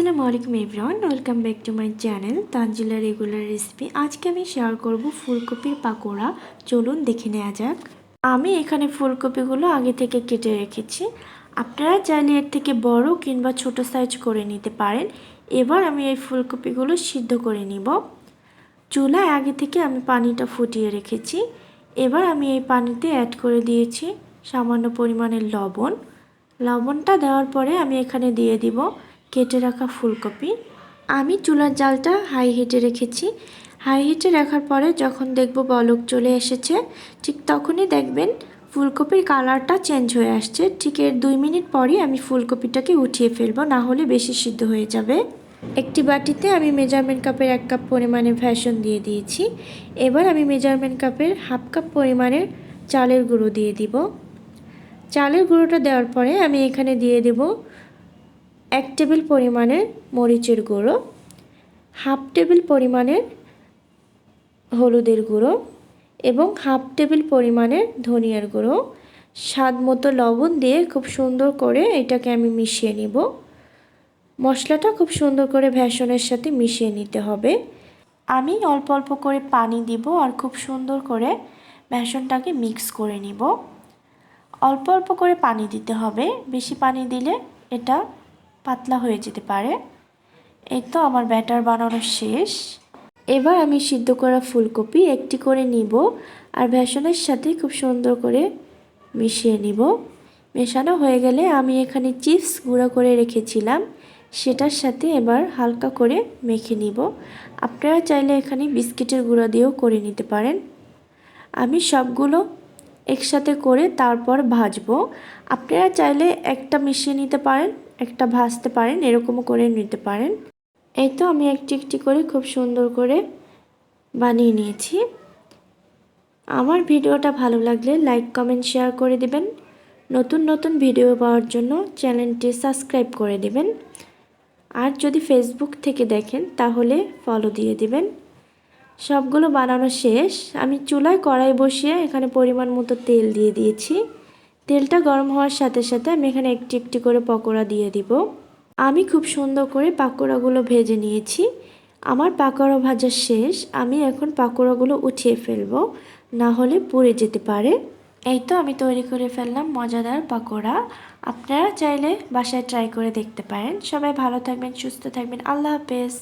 আসসালামু আলাইকুম everyone, welcome back to my channel Tanzila regular recipe. আজকে আমি শেয়ার করব ফুলকপির পাকোড়া। চলুন দেখে নেওয়া যাক। আমি এখানে ফুলকপিগুলো আগে থেকে কেটে রেখেছি। আপনারা চাইলে এর থেকে বড় কিংবা ছোট সাইজ করে নিতে পারেন। এবার আমি এই ফুলকপিগুলো সিদ্ধ করে নিব। চুলায় আগে থেকে আমি পানিটা ফুটিয়ে রেখেছি। এবার আমি এই পানিতে অ্যাড করে দিয়েছি সামান্য পরিমাণের লবণ। লবণটা দেওয়ার পরে আমি এখানে দিয়ে দিব কেটে রাখা ফুলকপি। আমি চুলার জালটা হাই হিটে রেখেছি। হাই হিটে রাখার পরে যখন দেখব বলক চলে এসেছে, ঠিক তখনই দেখবেন ফুলকপির কালারটা চেঞ্জ হয়ে আসছে। ঠিক এর 2 মিনিট পরই আমি ফুলকপিটাকে উঠিয়ে ফেলবো, না হলে বেশি সিদ্ধ হয়ে যাবে। একটি বাটিতে আমি মেজারমেন্ট কাপের 1 কাপ পরিমাণে বেসন দিয়ে দিয়েছি। এবার আমি মেজারমেন্ট কাপের হাফ কাপ পরিমাণের চালের গুঁড়ো দিয়ে দিব। চালের গুঁড়োটা দেওয়ার পরে আমি এখানে দিয়ে দেব 1 টেবিল পরিমাণের মরিচের গুঁড়ো, হাফ টেবিল পরিমাণের হলুদের গুঁড়ো এবং হাফ টেবিল পরিমাণের ধনিয়ার গুঁড়ো। স্বাদ মতো লবণ দিয়ে খুব সুন্দর করে এটাকে আমি মিশিয়ে নিব। মশলাটা খুব সুন্দর করে বেসনের সাথে মিশিয়ে নিতে হবে। আমি অল্প অল্প করে পানি দিব আর খুব সুন্দর করে বেসনটাকে মিক্স করে নিব। অল্প অল্প করে পানি দিতে হবে, বেশি পানি দিলে এটা পাতলা হয়ে যেতে পারে। এই তো আমার ব্যাটার বানানো শেষ। এবার আমি সিদ্ধ করা ফুলকপি একটি করে নিব আর বেসনের সাথে খুব সুন্দর করে মিশিয়ে নিব। মেশানো হয়ে গেলে আমি এখানে চিপস গুঁড়ো করে রেখেছিলাম, সেটার সাথে এবার হালকা করে মেখে নিব। আপনারা চাইলে এখানে বিস্কিটের গুঁড়ো দিয়েও করে নিতে পারেন। আমি সবগুলো একসাথে করে তারপর ভাজবো। আপনারা চাইলে একটা মিশিয়ে নিতে পারেন, একটা ভাজতে পারেন, এরকমও করে নিতে পারেন। এই তো আমি একটি একটি করে খুব সুন্দর করে বানিয়ে নিয়েছি। আমার ভিডিওটা ভালো লাগলে লাইক কমেন্ট শেয়ার করে দিবেন। নতুন নতুন ভিডিও পাওয়ার জন্য চ্যানেলটি সাবস্ক্রাইব করে দিবেন। আর যদি ফেসবুক থেকে দেখেন তাহলে ফলো দিয়ে দিবেন। সবগুলো বানানো শেষ। আমি চুলায় কড়াই বসিয়ে এখানে পরিমাণ মতো তেল দিয়ে দিয়েছি। তেলটা গরম হওয়ার সাথে সাথে আমি এখানে একটি একটি করে পকোড়া দিয়ে দিব। আমি খুব সুন্দর করে পাকোড়াগুলো ভেজে নিয়েছি। আমার পাকোড়া ভাজা শেষ। আমি এখন পাকোড়াগুলো উঠিয়ে ফেলবো, না হলে পুড়ে যেতে পারে। এই তো আমি তৈরি করে ফেললাম মজাদার পাকোড়া। আপনারা চাইলে বাসায় ট্রাই করে দেখতে পারেন। সবাই ভালো থাকবেন, সুস্থ থাকবেন। আল্লাহ হাফেজ।